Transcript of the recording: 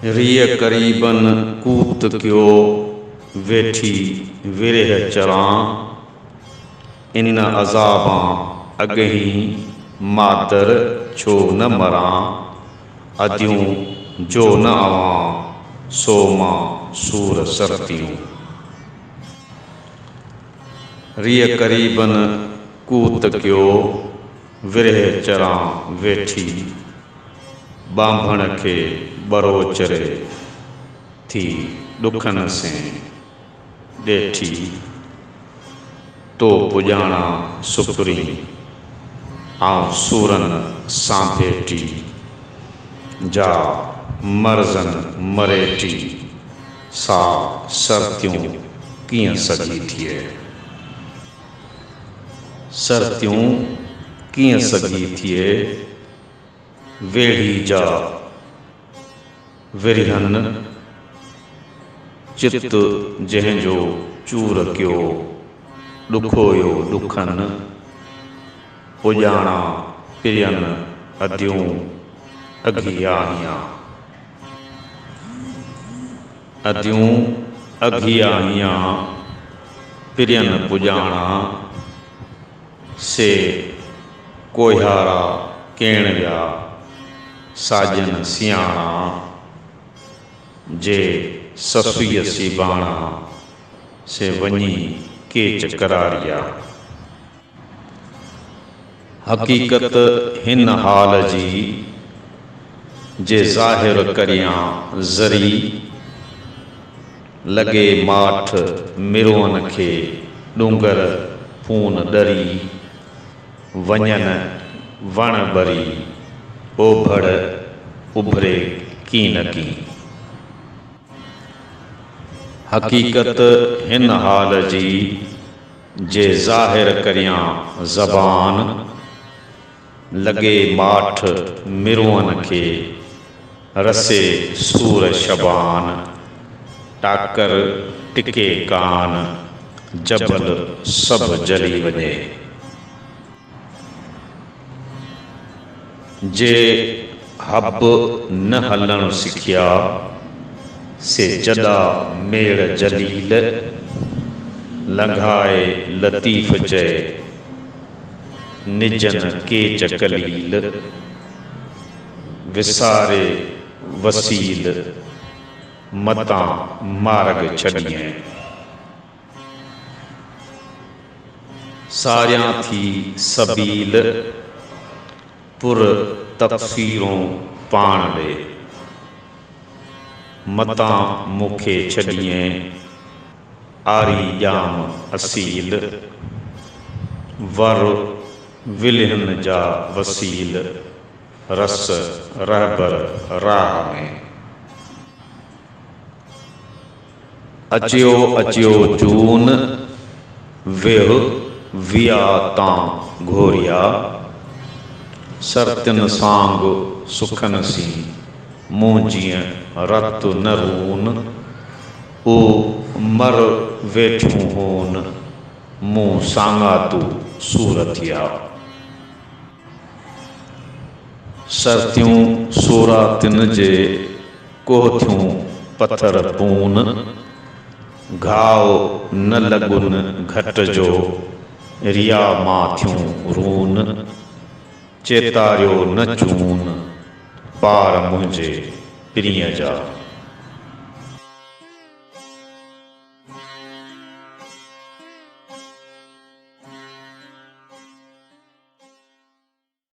रिय करीबन कूत क्यो वेठी विरह चरां। इन अज़ाबां अगहीं मादर छो न मरां। अदियूं जो न अवां सो मां सूर सरतियूं। रिय करीबन कूत क्यो विरह चरां वेठी। बांभण खे बरो चरे थी ॾुखन से ॾेठी। तो पुॼाणा सुपरी आऊं सूरन सां भेटी। जा मर्ज़न मरेठी सा सर्तियूं कीअं सॼी थिए। सर्तियूं कीअं सॼी थिए। वेड़ी जा विरहन चित जंहिंजो चूर कयो। ॾुखोयो ॾुखन पुॼाणा पियन अदियूं अघियाहियां। अदियूं अघियाहियां पियन पुॼाणा। से कोहियारा केण विया साजन सियाणा। जे ससुय सिबाणा से वञी केच करारिया। हकीकत हिन हाल जी जे ज़ाहिर करियां ज़री। लॻे माठ मिरोअन खे ॾुंगर फून ॾरी। वञन वण बरी ओभड़ उभरे की न की। हकीकत हिन हाल जी जे ज़ाहिर करियां ज़बान। लॻे माठ मिरोअन खे रसे सूर शबान। टाकर टिके कान जबल सभु जली वञे। जे हब न हलण सिखिया से जॾा मेड़ जलील। लंघाए लतीफ़ चए निजन केच कलील। विसारे वसील मतां मार्ग छॾियैं। सारियां थी सबील पुर तफ़सीरों पाण ॾे। मतां मूंखे छॾियैं आरी ॼाम असील। वर विलहन जा वसील रस रहबर राह में। अचियो अचियो जून वेह विया तां घोरिया। सर्तियुनि सांग सुखन सी मूं जीअं रत न रून। ओ मर वेठियूं होन मूं सांगातू सूर थिया। सर्तियूं सोरातिन जे कोहथियूं पत्थर पून। घाव न लॻुन घट जो रिया मां थियूं रून। चेतारियो न चून पार मुंहिंजे पिरीअ जा।